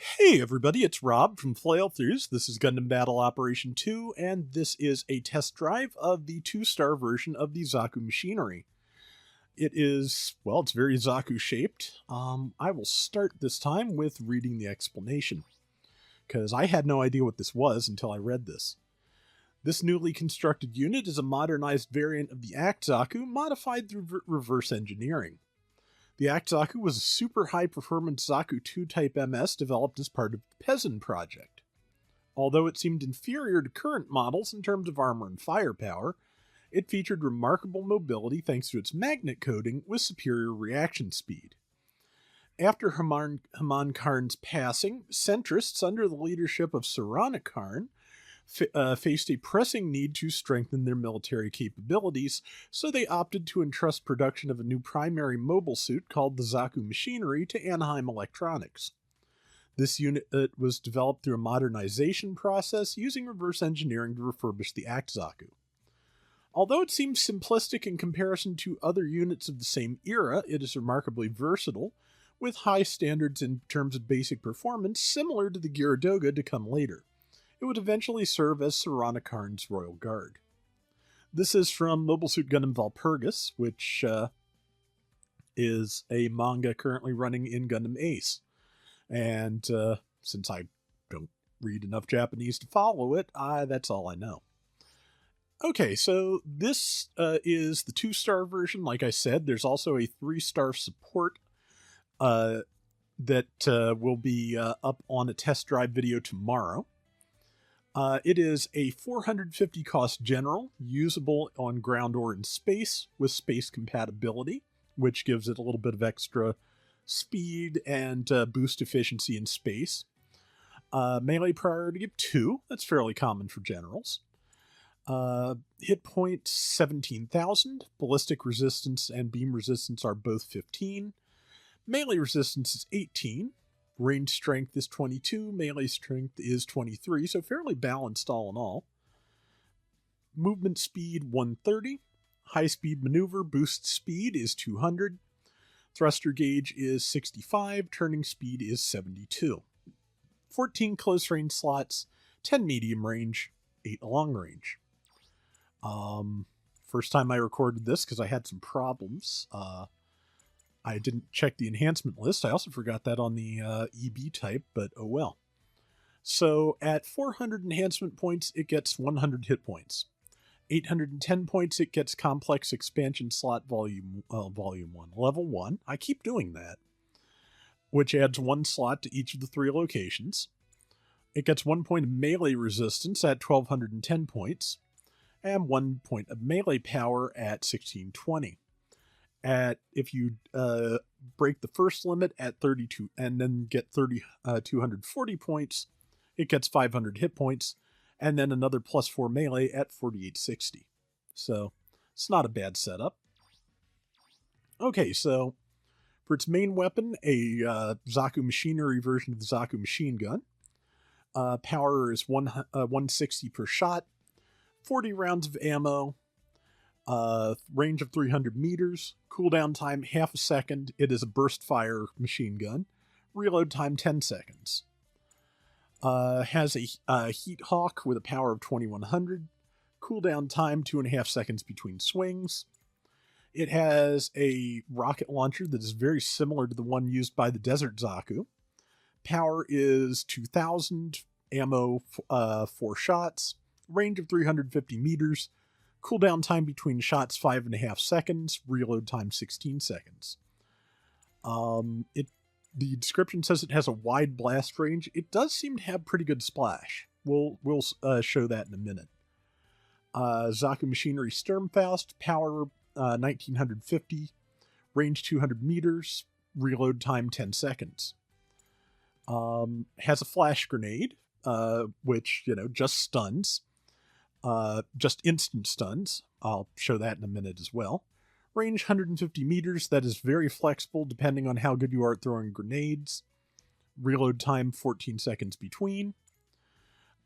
Hey everybody, it's Rob from Flailthroughs. This is Gundam Battle Operation 2, and this is a test drive of the 2-star version of the Zaku machinery. It is, well, it's very Zaku shaped. I will start this time with reading the explanation, because I had no idea what this was until I read this. This newly constructed unit is a modernized variant of the Act Zaku, modified through reverse engineering. The Act Zaku was a super high-performance Zaku 2 Type MS developed as part of the Peasant project. Although it seemed inferior to current models in terms of armor and firepower, it featured remarkable mobility thanks to its magnet coating with superior reaction speed. After Haman Karn's passing, centrists under the leadership of Sarana Karn faced a pressing need to strengthen their military capabilities, so they opted to entrust production of a new primary mobile suit called the Zaku machinery to Anaheim Electronics. This unit was developed through a modernization process using reverse engineering to refurbish the Act Zaku. Although it seems simplistic in comparison to other units of the same era, it is remarkably versatile, with high standards in terms of basic performance similar to the Gyaradoga to come later. It would eventually serve as Sarana Karn's Royal Guard. This is from Mobile Suit Gundam Valpurgis, which is a manga currently running in Gundam Ace. And since I don't read enough Japanese to follow it, that's all I know. Okay, so this is the 2-star version. Like I said, there's also a 3-star support that will be up on a test drive video tomorrow. It is a 450 cost general, usable on ground or in space, with space compatibility, which gives it a little bit of extra speed and boost efficiency in space. Melee priority of 2, that's fairly common for generals. Hit point 17,000, ballistic resistance and beam resistance are both 15. Melee resistance is 18. Range strength is 22, melee strength is 23, so fairly balanced all in all. Movement speed 130, high speed maneuver boost speed is 200, thruster gauge is 65, turning speed is 72. 14 close range slots, 10 medium range, 8 long range. First time I recorded this because I had some problems. I didn't check the enhancement list. I also forgot that on the EB type, but oh well. So at 400 enhancement points, it gets 100 hit points. 810 points, it gets complex expansion slot volume 1, level 1. I keep doing that, which adds 1 slot to each of the 3 locations. It gets 1 point of melee resistance at 1210 points, and 1 point of melee power at 1620. If you break the first limit at 32 and then get 240 points, it gets 500 hit points, and then another plus 4 melee at 4860. So it's not a bad setup. Okay, so for its main weapon, a Zaku machinery version of the Zaku machine gun. Power is 160 per shot, 40 rounds of ammo, range of 300 meters, cooldown time half a second. It is a burst fire machine gun. Reload time 10 seconds. Has a heat hawk with a power of 2100. Cooldown time 2.5 seconds between swings. It has a rocket launcher that is very similar to the one used by the Desert Zaku. Power is 2000. Ammo 4 shots. Range of 350 meters. Cooldown time between shots 5.5 seconds. Reload time 16 seconds. The description says it has a wide blast range. It does seem to have pretty good splash. We'll show that in a minute. Zaku Machinery Sturmfaust, power 1950, range 200 meters, reload time 10 seconds. Has a flash grenade, which, just stuns. Just instant stuns. I'll show that in a minute as well. Range 150 meters. That is very flexible depending on how good you are at throwing grenades. Reload time 14 seconds between.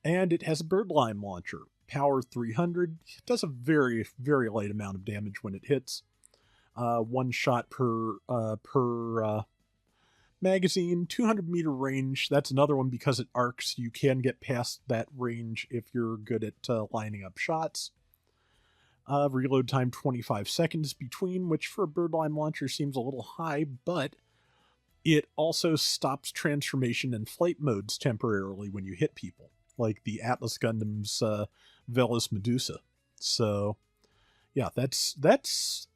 And it has a birdlime launcher. Power 300. It does a very, very light amount of damage when it hits. 1 shot per Magazine, 200-meter range. That's another one because it arcs. You can get past that range if you're good at lining up shots. Reload time 25 seconds between, which for a birdlime launcher seems a little high, but it also stops transformation and flight modes temporarily when you hit people, like the Atlas Gundam's Velis Medusa. So, yeah, that's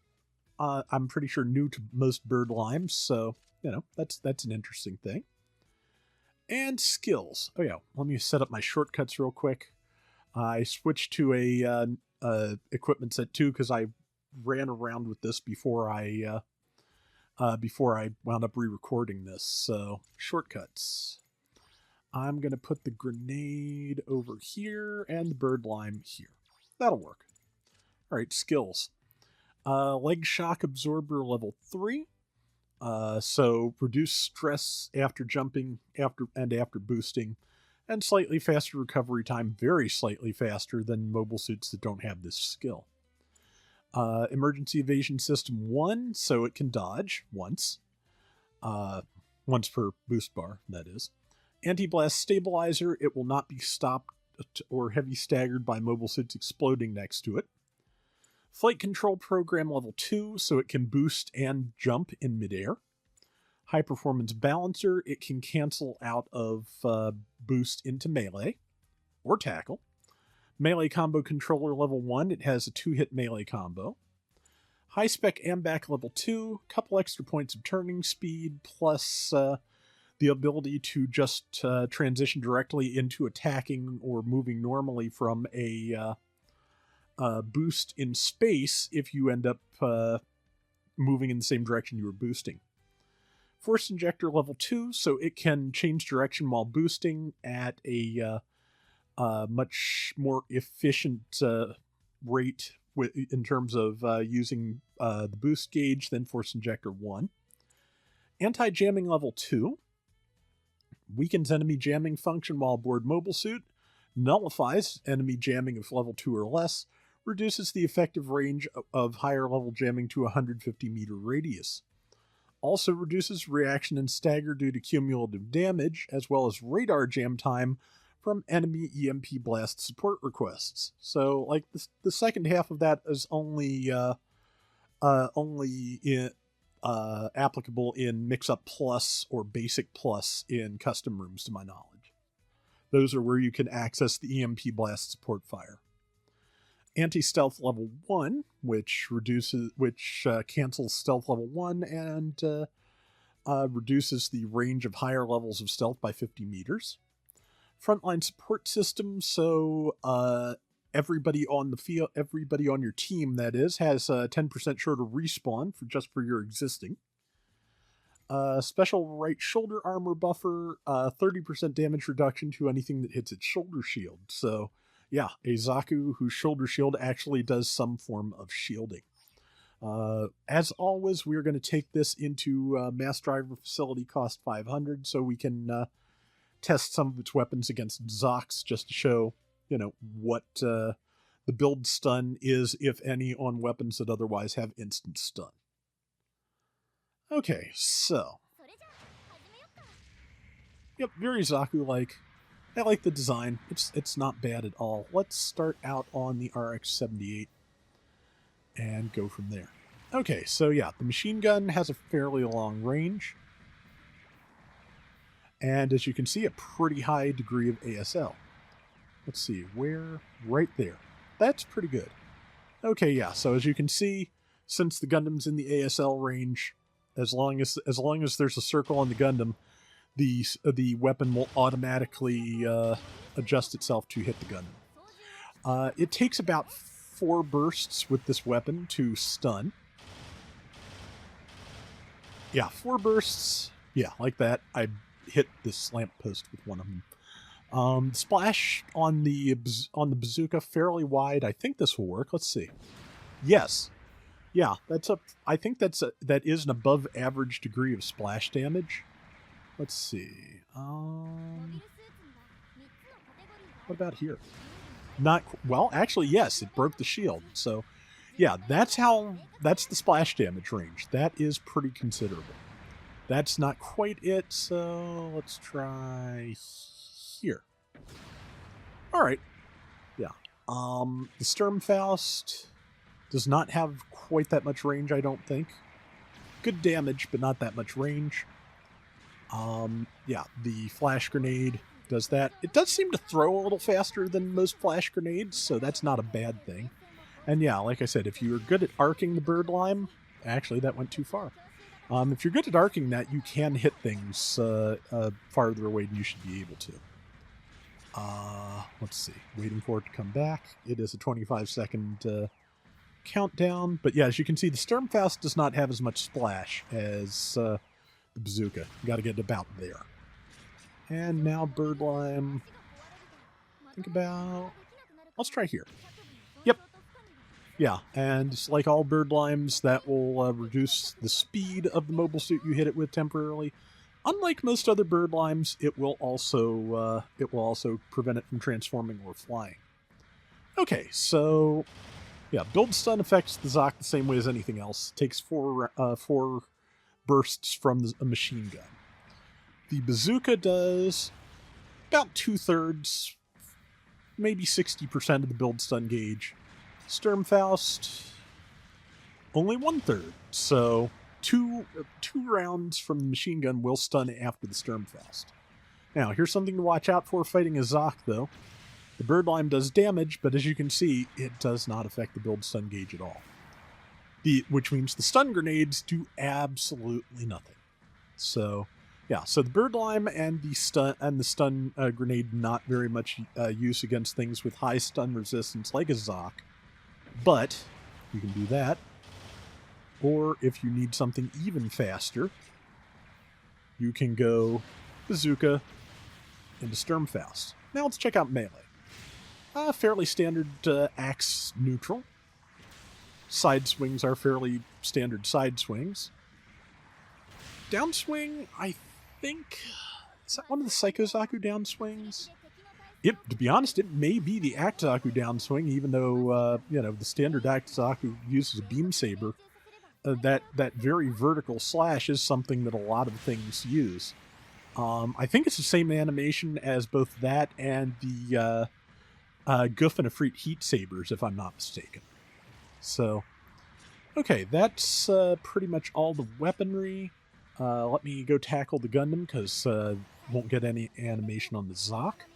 I'm pretty sure new to most birdlimes, so, you know, that's an interesting thing. And skills. Oh yeah, let me set up my shortcuts real quick. I switched to a equipment set 2 because I ran around with this before I wound up re-recording this. So shortcuts. I'm gonna put the grenade over here and the birdlime here. That'll work. All right, skills. Leg shock absorber level 3. So reduce stress after jumping, after boosting, and slightly faster recovery time, very slightly faster than mobile suits that don't have this skill. Emergency evasion system 1, so it can dodge once. Once per boost bar, that is. Anti-blast stabilizer, it will not be stopped or heavy staggered by mobile suits exploding next to it. Flight control program level 2, so it can boost and jump in midair. High performance balancer, it can cancel out of boost into melee or tackle. Melee combo controller level 1, it has a 2-hit melee combo. High spec AMBAC level 2, couple extra points of turning speed, plus the ability to just transition directly into attacking or moving normally from a boost in space if you end up moving in the same direction you were boosting. Force injector level 2, so it can change direction while boosting at a much more efficient rate in terms of using the boost gauge than Force Injector 1. Anti-jamming level 2 weakens enemy jamming function while aboard mobile suit, nullifies enemy jamming of level 2 or less, reduces the effective range of higher level jamming to 150 meter radius. Also reduces reaction and stagger due to cumulative damage, as well as radar jam time from enemy EMP blast support requests. So, like, the second half of that is only applicable in Mix-Up Plus or Basic Plus in custom rooms, to my knowledge. Those are where you can access the EMP blast support fire. Anti-stealth level 1, which cancels stealth level 1 and reduces the range of higher levels of stealth by 50 meters. Frontline support system, so everybody on the field, everybody on your team, that is, has a 10% shorter respawn for your existing. Special right shoulder armor buffer, 30% damage reduction to anything that hits its shoulder shield. So, yeah, a Zaku whose shoulder shield actually does some form of shielding. As always, we're going to take this into mass driver facility, cost 500, so we can test some of its weapons against Zocs, just to show, you know, what the build stun is, if any, on weapons that otherwise have instant stun. Okay, so. Yep, very Zaku-like. I like the design. It's not bad at all. Let's start out on the RX-78 and go from there. Okay, so yeah, the machine gun has a fairly long range. And as you can see, a pretty high degree of ASL. Let's see, where? Right there. That's pretty good. Okay, yeah, so as you can see, since the Gundam's in the ASL range, as long as there's a circle on the Gundam, the weapon will automatically adjust itself to hit the Gundam. It takes about 4 bursts with this weapon to stun. Yeah, 4 bursts. Yeah, like that. I hit this lamppost with one of them. Splash on the bazooka fairly wide. I think this will work. Let's see. Yes. Yeah, I think that is an above average degree of splash damage. Let's see. What about here? Well, actually, yes, it broke the shield. So, yeah, that's the splash damage range. That is pretty considerable. That's not quite it, so let's try here. All right. Yeah. The Sturmfaust does not have quite that much range, I don't think. Good damage, but not that much range. Yeah, the flash grenade does that. It does seem to throw a little faster than most flash grenades, so that's not a bad thing. And yeah, like I said, if you're good at arcing the bird lime, actually that went too far. If you're good at arcing that, you can hit things farther away than you should be able to. Let's see. Waiting for it to come back. It is a 25-second countdown. But yeah, as you can see, the Sturmfaust does not have as much splash as the bazooka. You got to get about there. And now bird lime. Think about... Let's try here. Yep. Yeah, and like all bird limes, that will reduce the speed of the mobile suit you hit it with temporarily. Unlike most other bird limes, it will also prevent it from transforming or flying. Okay, so yeah, build stun affects the Zaku the same way as anything else. It takes four bursts from a machine gun. The bazooka does about 2/3, maybe 60% of the build stun gauge. Sturmfaust, only 1/3. So two rounds from the machine gun will stun after the Sturmfaust. Now, here's something to watch out for fighting a Zaku, though. The bird lime does damage, but as you can see, it does not affect the build stun gauge at all. Which means the stun grenades do absolutely nothing. So, yeah, so the bird lime and the stun grenade not very much use against things with high stun resistance like a Zaku. But you can do that. Or if you need something even faster, you can go bazooka into Sturmfaust. Now let's check out melee. Fairly standard axe neutral. Side swings are fairly standard side swings. Downswing, I think... Is that one of the Psycho Zaku downswings? To be honest, it may be the Act Zaku downswing, even though, the standard Act Zaku uses a beam saber. That very vertical slash is something that a lot of things use. I think it's the same animation as both that and the Goof and Ifrit heat sabers, if I'm not mistaken. So, okay, that's pretty much all the weaponry. Let me go tackle the Gundam, because won't get any animation on the Zaku.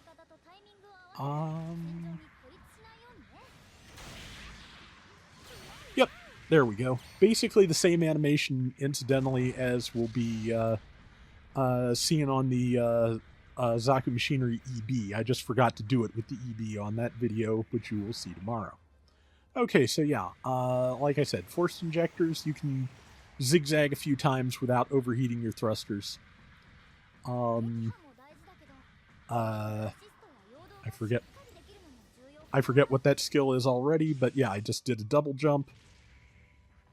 Yep, there we go. Basically the same animation, incidentally, as will be seen on the Zaku Machinery EB. I just forgot to do it with the EB on that video, which you will see tomorrow. Okay, so yeah, like I said, forced injectors, you can zigzag a few times without overheating your thrusters. I forget what that skill is already, but yeah, I just did a double jump.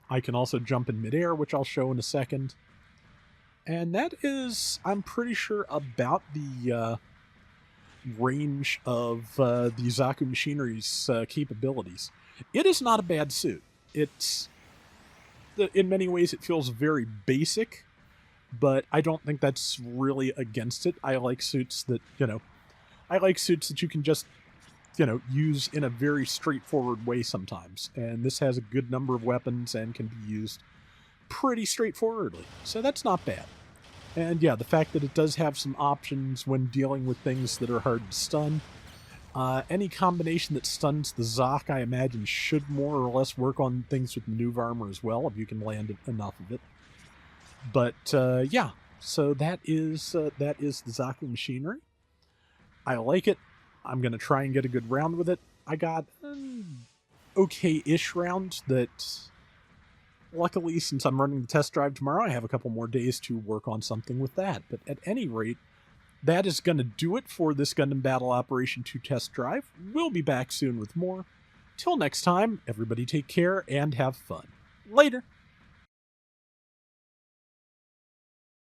I can also jump in midair, which I'll show in a second. And that is, I'm pretty sure, about the range of the Zaku Machinery's capabilities. It is not a bad suit. In many ways, it feels very basic, but I don't think that's really against it. I like suits that, you can just, use in a very straightforward way sometimes. And this has a good number of weapons and can be used pretty straightforwardly. So that's not bad. And yeah, the fact that it does have some options when dealing with things that are hard to stun. Any combination that stuns the Zaku, I imagine, should more or less work on things with maneuver armor as well, if you can land enough of it. But yeah, so that is the Zaku Machinery. I like it. I'm going to try and get a good round with it. I got an okay-ish round that, luckily, since I'm running the test drive tomorrow, I have a couple more days to work on something with that. But at any rate, that is going to do it for this Gundam Battle Operation 2 test drive. We'll be back soon with more. Till next time, everybody take care and have fun. Later!